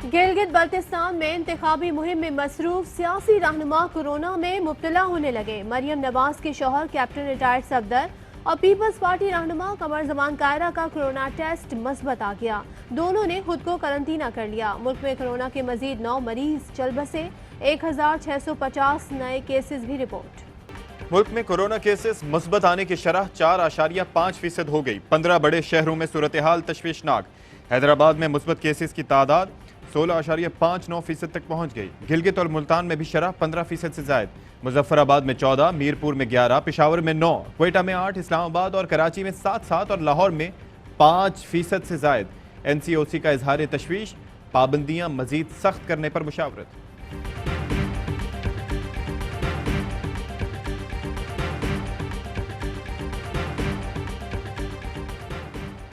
गिलगित बल्तिस्तान में इंतखाबी मुहिम में मसरूफ सियासी रहनुमा कोरोना में मुब्तला होने लगे। मरियम नवाज के शौहर कैप्टन रिटायर्ड सफदर और पीपल्स पार्टी रहनुमा कमर जमान कायरा का कोरोना टेस्ट मुस्बत आ गया। दोनों ने खुद को करंतना कर लिया। मुल्क में कोरोना के मजीद 9 मरीज चल बसे। 1650 नए केसेस भी रिपोर्ट। मुल्क में कोरोना केसेस मुस्बत आने की शरह 4.5% हो गई। 15 बड़े शहरों में सूरत हाल तशवीशनाक। हैदराबाद में मुस्बत केसेस की तादाद 16.59% तक पहुंच गई। गिलगित और मुल्तान में भी शरह 15% से जायद। मुजफ्फराबाद में 14, मीरपुर में 11, पेशावर में 9, क्वेटा में 8, इस्लामाबाद और कराची में 7 और लाहौर में 5% से जायद। NCOC का इजहार तशवीश, पाबंदियां मजीद सख्त करने पर मुशावरत।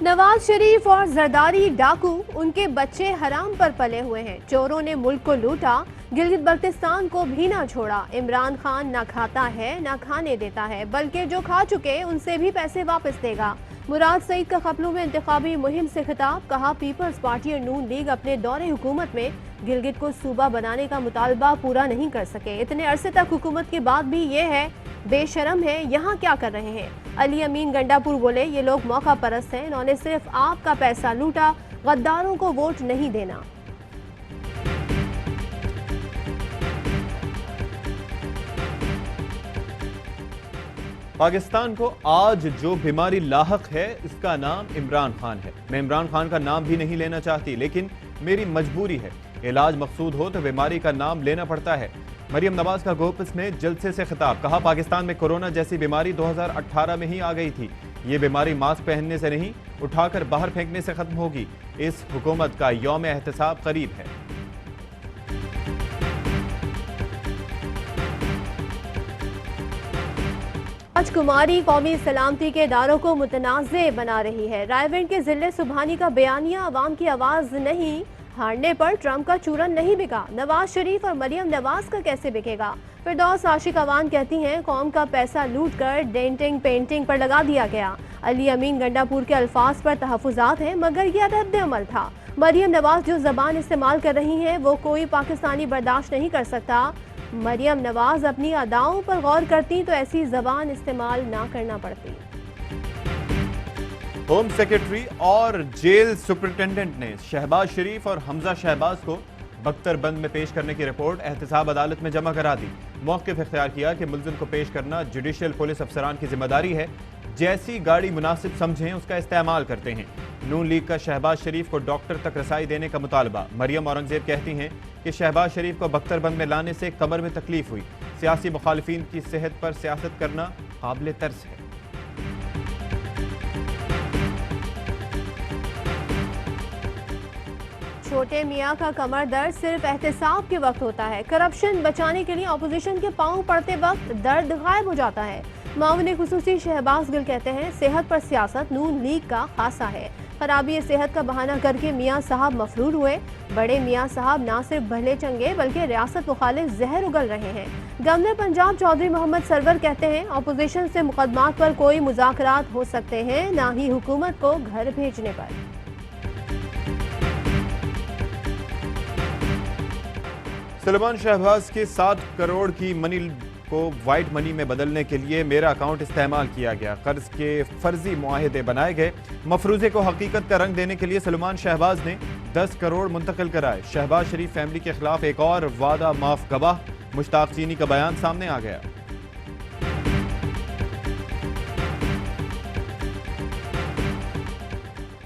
नवाज शरीफ और जरदारी डाकू, उनके बच्चे हराम पर पले हुए हैं। चोरों ने मुल्क को लूटा, गिलगित बल्तिस्तान को भी ना छोड़ा। इमरान खान ना खाता है ना खाने देता है, बल्कि जो खा चुके उनसे भी पैसे वापस देगा। मुराद सईद का खपलों में इंतखाबी मुहिम से खिताब, कहा पीपल्स पार्टी और नून लीग अपने दौरे हुकूमत में गिलगित को सूबा बनाने का मुतालबा पूरा नहीं कर सके। इतने अरसे तक हुकूमत के बाद भी ये है बेशरम है, यहाँ क्या कर रहे हैं। अली अमीन गंडापुर बोले, ये लोग मौका परस्त हैं, इन्होंने सिर्फ आपका पैसा लूटा, गद्दारों को वोट नहीं देना। पाकिस्तान को आज जो बीमारी लाहक है, इसका नाम इमरान खान है। मैं इमरान खान का नाम भी नहीं लेना चाहती, लेकिन मेरी मजबूरी है। इलाज मकसूद हो तो बीमारी का नाम लेना पड़ता है। मरियम नवाज का गोपस में जलसे से खिताब, कहा पाकिस्तान में कोरोना जैसी बीमारी 2018 में ही आ गई थी। ये बीमारी मास्क पहनने से नहीं, उठाकर बाहर फेंकने से खत्म होगी। इस हुकूमत का यौम एहतसाब करीब है। राजकुमारी कौमी सलामती के इदारों को मुतनाज़े बना रही है। रायविंड के जिले सुबहानी का बयानिया, अवाम की आवाज़ नहीं, हारने पर ट्रंप का चूरन नहीं बिका। नवाज शरीफ और मरियम नवाज का कैसे बिकेगा। फिरदौस आशिक अवान कहती हैं, कौम का पैसा लूट कर डेंटिंग पेंटिंग पर लगा दिया गया। अली अमीन गंडापुर के अल्फाज पर तहफ़्फ़ुज़ात हैं, मगर यह रद्द अमल था। मरियम नवाज जो ज़बान इस्तेमाल कर रही हैं, वो कोई पाकिस्तानी बर्दाश्त नहीं कर सकता। मरियम नवाज अपनी अदाओं पर गौर करती तो ऐसी ज़बान इस्तेमाल ना करना पड़ती। होम सेक्रेटरी और जेल सुपरिटेंडेंट ने शहबाज शरीफ और हमजा शहबाज को बख्तरबंद में पेश करने की रिपोर्ट एहतसाब अदालत में जमा करा दी। मौक़िफ़ इख्तियार किया कि मुल्ज़िम को पेश करना जुडिशल पुलिस अफसरान की जिम्मेदारी है। जैसी गाड़ी मुनासिब समझें उसका इस्तेमाल करते हैं। नून लीग का शहबाज शरीफ को डॉक्टर तक रसाई देने का मुतालबा। मरियम औरंगजेब कहती हैं कि शहबाज शरीफ को बख्तरबंद में लाने से कमर में तकलीफ हुई। सियासी मुखालिफिन की सेहत पर सियासत करना काबिल तर्स है। छोटे मियाँ का कमर दर्द सिर्फ एहतसाब के वक्त होता है। करप्शन बचाने के लिए अपोजिशन के पांव पड़ते वक्त दर्द गायब हो जाता है। मामले खुसूसी शहबाज गिल कहते हैं, सेहत पर सियासत नून लीग का खासा है। खराबी सेहत का बहाना करके मियाँ साहब मफरूर हुए। बड़े मियाँ साहब ना सिर्फ भले चंगे बल्कि रियासत मुखालिफ जहर उगल रहे हैं। गवर्नर पंजाब चौधरी मोहम्मद सरवर कहते हैं, अपोजिशन से मुकदमात पर कोई मुज़ाकरात हो सकते हैं, ना ही हुकूमत को घर भेजने पर। सलमान शहबाज के 7 करोड़ की मनी को वाइट मनी में बदलने के लिए मेरा अकाउंट इस्तेमाल किया गया। कर्ज के फर्जी मुआहदे बनाए गए। मफरूजे को हकीकत का रंग देने के लिए सलमान शहबाज ने 10 करोड़ मुंतकिल कराए। शहबाज शरीफ फैमिली के खिलाफ एक और वादा माफ गवाह। मुश्ताक चीनी का बयान सामने आ गया।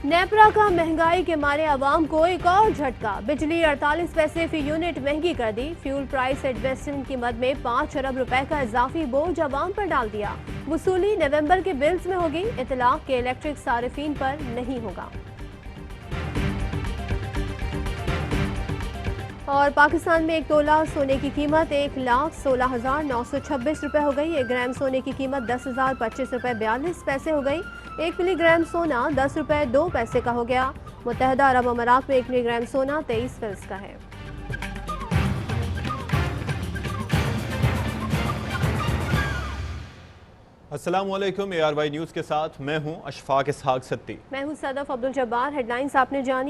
नेपरा का महंगाई के मारे आवाम को एक और झटका। बिजली 48 पैसे फी यूनिट महंगी कर दी। फ्यूल प्राइस एडजस्टमेंट की मद में 5 अरब रुपए का इजाफी बोझ आवाम पर डाल दिया। वसूली नवंबर के बिल्स में होगी, इतलाक के इलेक्ट्रिक सारिफीन पर नहीं होगा। और पाकिस्तान में 1 तोला सोने की कीमत 1,16,926 रुपए हो गई। 1 ग्राम सोने की कीमत 10,025 रुपए 42 पैसे हो गई। 1 मिलीग्राम सोना 10 रुपए 2 पैसे का हो गया। मुत्तहदा अरब अमारात में 1 मिलीग्राम सोना 23 फिल्स का है। अस्सलामुअलैकुम, ARY न्यूज़ के साथ मैं हूं अशफाक इसहाक सत्ती। मैं हूं सदफ अब्दुल जब्बार। हेडलाइंस आपने जानी।